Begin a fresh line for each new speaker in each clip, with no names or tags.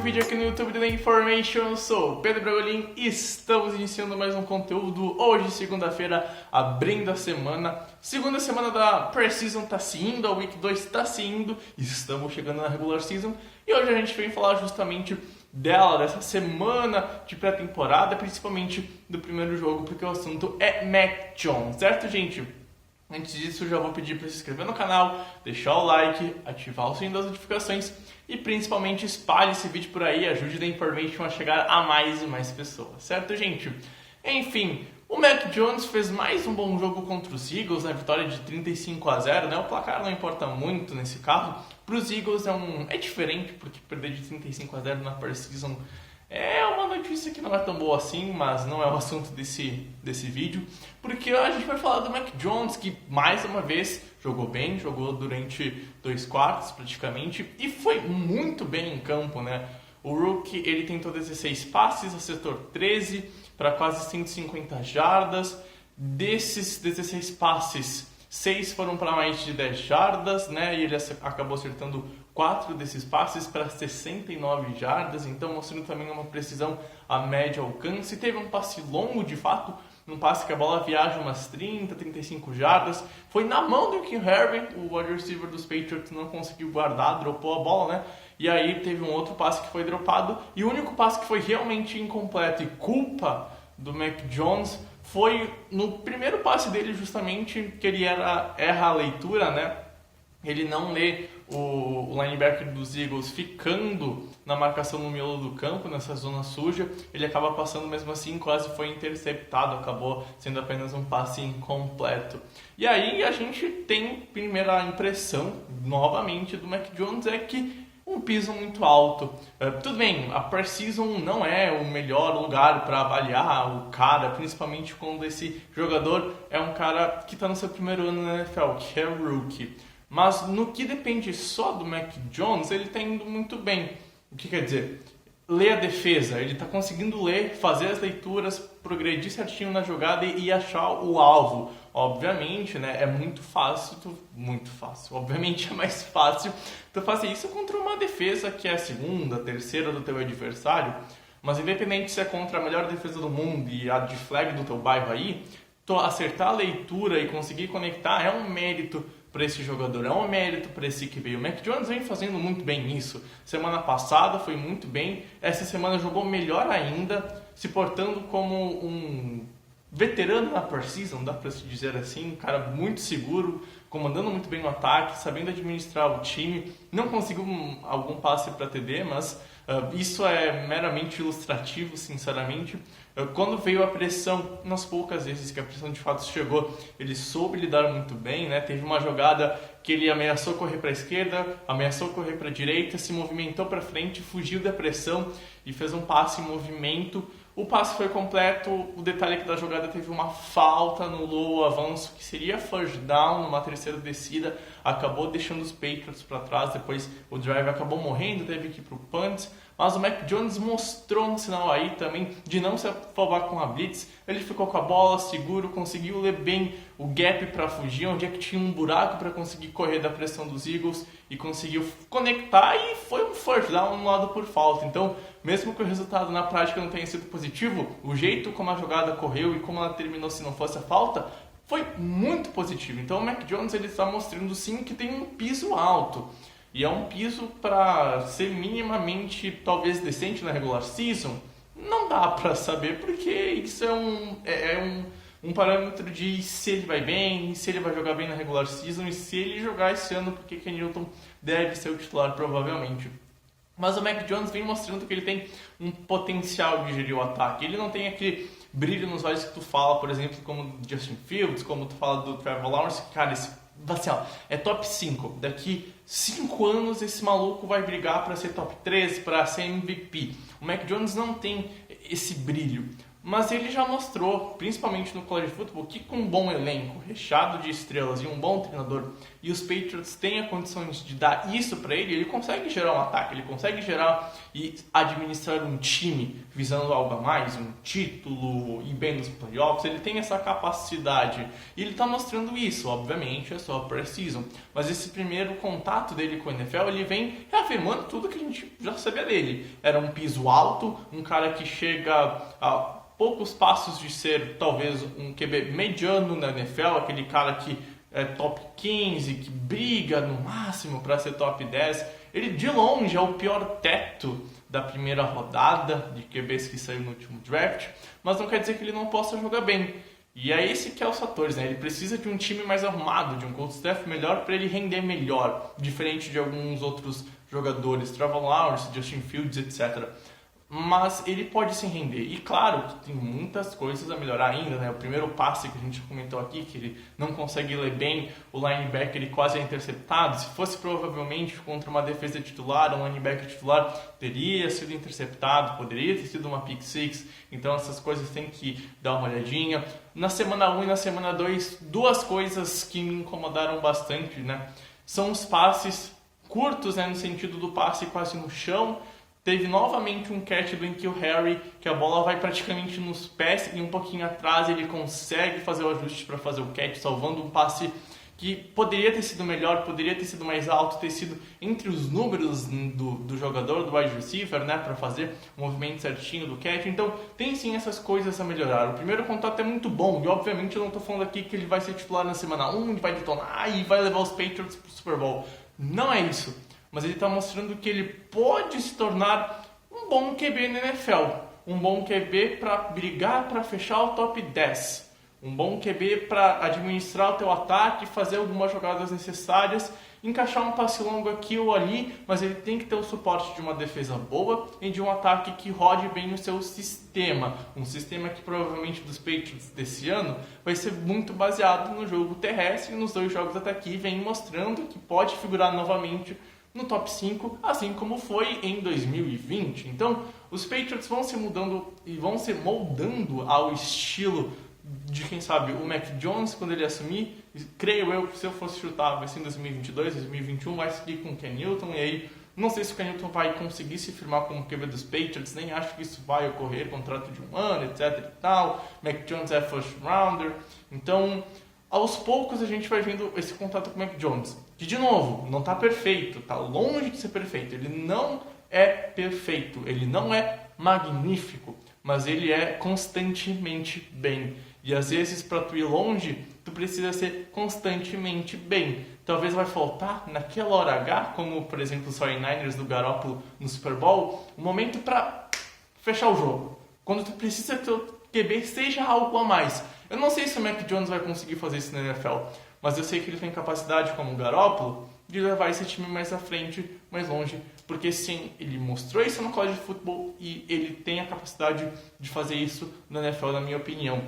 vídeo aqui no YouTube do The Information. Eu sou o Pedro Bragolin e estamos iniciando mais um conteúdo hoje, segunda-feira, abrindo a semana. Segunda semana da Pre-Season tá se indo, a Week 2 tá se indo, estamos chegando na Regular Season. E hoje a gente vem falar justamente dela, dessa semana de pré-temporada, principalmente do primeiro jogo, porque o assunto é Mac Jones, certo, gente? Antes disso, eu já vou pedir para se inscrever no canal, deixar o like, ativar o sininho das notificações e principalmente espalhe esse vídeo por aí, ajude The Information a chegar a mais e mais pessoas, certo, gente? Enfim, o Mac Jones fez mais um bom jogo contra os Eagles, na vitória de 35-0, né? O placar não importa muito nesse caso. Para os Eagles é diferente, porque perder de 35-0 na Pre-Season é uma notícia que não é tão boa assim, mas não é o assunto desse vídeo, porque a gente vai falar do Mac Jones, que mais uma vez jogou bem, jogou durante 2 quartos praticamente, e foi muito bem em campo, né? O Rookie, ele tentou 16 passes, acertou 13 para quase 150 jardas. Desses 16 passes, 6 foram para mais de 10 jardas, né? E ele acabou acertando 4 desses passes para 69 jardas, então mostrando também uma precisão a médio alcance. Teve um passe longo, de fato, um passe que a bola viaja umas 30, 35 jardas. Foi na mão do Kim Herbert, o wide receiver dos Patriots não conseguiu guardar, dropou a bola, né? E aí teve um outro passe que foi dropado, e o único passe que foi realmente incompleto e culpa do Mac Jones foi no primeiro passe dele, justamente, que ele erra a leitura, né? Ele não lê o linebacker dos Eagles ficando na marcação no miolo do campo, nessa zona suja. Ele acaba passando mesmo assim, quase foi interceptado, acabou sendo apenas um passe incompleto. E aí a gente tem primeira impressão, novamente, do Mac Jones é que um piso muito alto. Tudo bem, a Pre-Season não é o melhor lugar para avaliar o cara, principalmente quando esse jogador é um cara que está no seu primeiro ano na NFL, que é rookie. Mas no que depende só do Mac Jones, ele está indo muito bem. O que quer dizer? Ler a defesa, ele está conseguindo ler, fazer as leituras, progredir certinho na jogada e achar o alvo. Obviamente, né, é muito fácil, obviamente é mais fácil tu fazer isso contra uma defesa que é a segunda, terceira do teu adversário, mas independente se é contra a melhor defesa do mundo e a de flag do teu bairro aí, tu acertar a leitura e conseguir conectar é um mérito para esse jogador, é um mérito para esse que veio. O Mac Jones vem fazendo muito bem isso. Semana passada foi muito bem, essa semana jogou melhor ainda, se portando como um veterano na Pre-Season, dá para se dizer assim, um cara muito seguro, comandando muito bem o ataque, sabendo administrar o time. Não conseguiu algum passe para TD, mas isso é meramente ilustrativo, sinceramente. Quando veio a pressão, nas poucas vezes que a pressão de fato chegou, ele soube lidar muito bem, né? Teve uma jogada que ele ameaçou correr para a esquerda, ameaçou correr para a direita, se movimentou para frente, fugiu da pressão e fez um passe em movimento. O passe foi completo, o detalhe é que da jogada teve uma falta, anulou o avanço, que seria first down numa terceira descida, acabou deixando os Patriots para trás, depois o drive acabou morrendo, teve que ir para o punt, mas o Mac Jones mostrou um sinal aí também de não se afobar com a blitz. Ele ficou com a bola seguro, conseguiu ler bem o gap para fugir, onde é que tinha um buraco para conseguir correr da pressão dos Eagles e conseguiu conectar e foi um first down anulado por falta. Então, mesmo que o resultado na prática não tenha sido positivo, o jeito como a jogada correu e como ela terminou se não fosse a falta foi muito positivo. Então o Mac Jones ele está mostrando sim que tem um piso alto. E é um piso para ser minimamente, talvez, decente na regular season. Não dá para saber, porque isso é um parâmetro de se ele vai bem, se ele vai jogar bem na regular season e se ele jogar esse ano, porque Ken Newton deve ser o titular provavelmente. Mas o Mac Jones vem mostrando que ele tem um potencial de gerir o ataque. Ele não tem aquele brilho nos olhos que tu fala, por exemplo, como do Justin Fields, como tu fala do Trevor Lawrence. Cara, assim, ó, é top 5. Daqui 5 anos esse maluco vai brigar para ser top 3, para ser MVP. O Mac Jones não tem esse brilho. mas ele já mostrou, principalmente no college football, que com um bom elenco, recheado de estrelas e um bom treinador, e os Patriots têm a condição de dar isso para ele, ele consegue gerar um ataque, ele consegue gerar e administrar um time visando algo a mais, um título, e bem nos playoffs, ele tem essa capacidade, e ele está mostrando isso, obviamente é só pré-season, mas esse primeiro contato dele com o NFL, ele vem reafirmando tudo que a gente já sabia dele, era um piso alto, um cara que chega a poucos passos de ser talvez um QB mediano na NFL, aquele cara que é top 15, que briga no máximo para ser top 10. Ele de longe é o pior teto da primeira rodada de QBs que saiu no último draft, mas não quer dizer que ele não possa jogar bem. E é esse que é os fatores, né? Ele precisa de um time mais arrumado, de um coach staff melhor para ele render melhor, diferente de alguns outros jogadores, Trevor Lawrence, Justin Fields, etc. Mas ele pode se render. E claro que tem muitas coisas a melhorar ainda, né? O primeiro passe que a gente comentou aqui, que ele não consegue ler bem, o linebacker ele quase é interceptado. Se fosse provavelmente contra uma defesa titular, um linebacker titular teria sido interceptado, poderia ter sido uma pick six. Então essas coisas tem que dar uma olhadinha. Na semana 1 e na semana 2, duas coisas que me incomodaram bastante, né? São os passes curtos, né? No sentido do passe quase no chão. Teve novamente um catch do N'Keal Harry, que a bola vai praticamente nos pés e um pouquinho atrás ele consegue fazer o ajuste para fazer o catch, salvando um passe que poderia ter sido melhor, poderia ter sido mais alto, ter sido entre os números do jogador, do wide receiver, né, para fazer o movimento certinho do catch. Então, tem sim essas coisas a melhorar. O primeiro contato é muito bom e, obviamente, eu não estou falando aqui que ele vai ser titular na semana 1, ele vai detonar e vai levar os Patriots para o Super Bowl. Não é isso. Mas ele está mostrando que ele pode se tornar um bom QB na NFL. Um bom QB para brigar para fechar o top 10. Um bom QB para administrar o teu ataque, fazer algumas jogadas necessárias, encaixar um passe longo aqui ou ali, mas ele tem que ter o suporte de uma defesa boa e de um ataque que rode bem no seu sistema. Um sistema que provavelmente dos Patriots desse ano vai ser muito baseado no jogo terrestre e nos dois jogos até aqui vem mostrando que pode figurar novamente no top 5, assim como foi em 2020. Então, os Patriots vão se mudando e vão se moldando ao estilo de, quem sabe, o Mac Jones quando ele assumir. Creio eu que se eu fosse chutar, vai ser em 2022, 2021, vai seguir com o Ken Newton, e aí não sei se o Ken Newton vai conseguir se firmar como QB dos Patriots, nem acho que isso vai ocorrer, contrato de um ano, etc e tal. Mac Jones é first rounder, então aos poucos a gente vai vendo esse contato com o Mac Jones, que de novo, não está perfeito, está longe de ser perfeito, ele não é perfeito, ele não é magnífico, mas ele é constantemente bem. E às vezes para tu ir longe, tu precisa ser constantemente bem. Talvez vai faltar naquela hora H, como por exemplo os 49ers do Garoppolo no Super Bowl, um momento para fechar o jogo. Quando tu precisa que o QB seja algo a mais. Eu não sei se o Mac Jones vai conseguir fazer isso na NFL, mas eu sei que ele tem capacidade, como o Garoppolo, de levar esse time mais à frente, mais longe, porque sim, ele mostrou isso no college football e ele tem a capacidade de fazer isso na NFL, na minha opinião.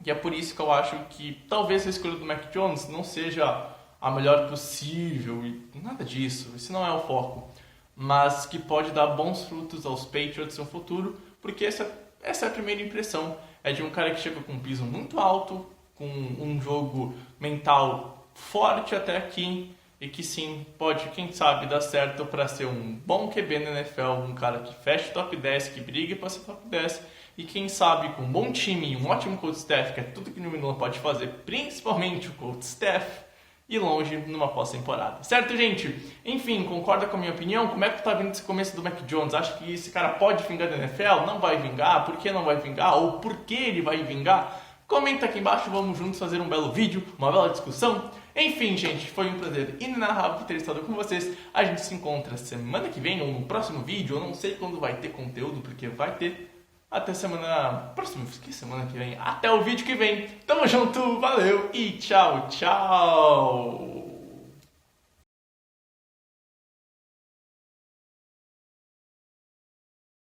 E é por isso que eu acho que talvez a escolha do Mac Jones não seja a melhor possível e nada disso, esse não é o foco, mas que pode dar bons frutos aos Patriots no futuro, porque essa é a primeira impressão, é de um cara que chega com um piso muito alto, com um jogo mental forte até aqui, e que sim, pode, quem sabe, dar certo para ser um bom QB na NFL, um cara que feche top 10, que brigue para ser top 10, e quem sabe com um bom time e um ótimo coach staff, que é tudo que o New England pode fazer, principalmente o coach staff, ir longe numa pós-temporada. Certo, gente? Enfim, concorda com a minha opinião? Como é que tá vindo esse começo do Mac Jones? Acha que esse cara pode vingar da NFL? Não vai vingar? Por que não vai vingar? Ou por que ele vai vingar? Comenta aqui embaixo, vamos juntos fazer um belo vídeo, uma bela discussão. Enfim, gente, foi um prazer inenarrável ter estado com vocês. A gente se encontra semana que vem ou no próximo vídeo. Eu não sei quando vai ter conteúdo, porque vai ter. Até semana próxima, que semana que vem? Até o vídeo que vem. Tamo junto, valeu e tchau, tchau!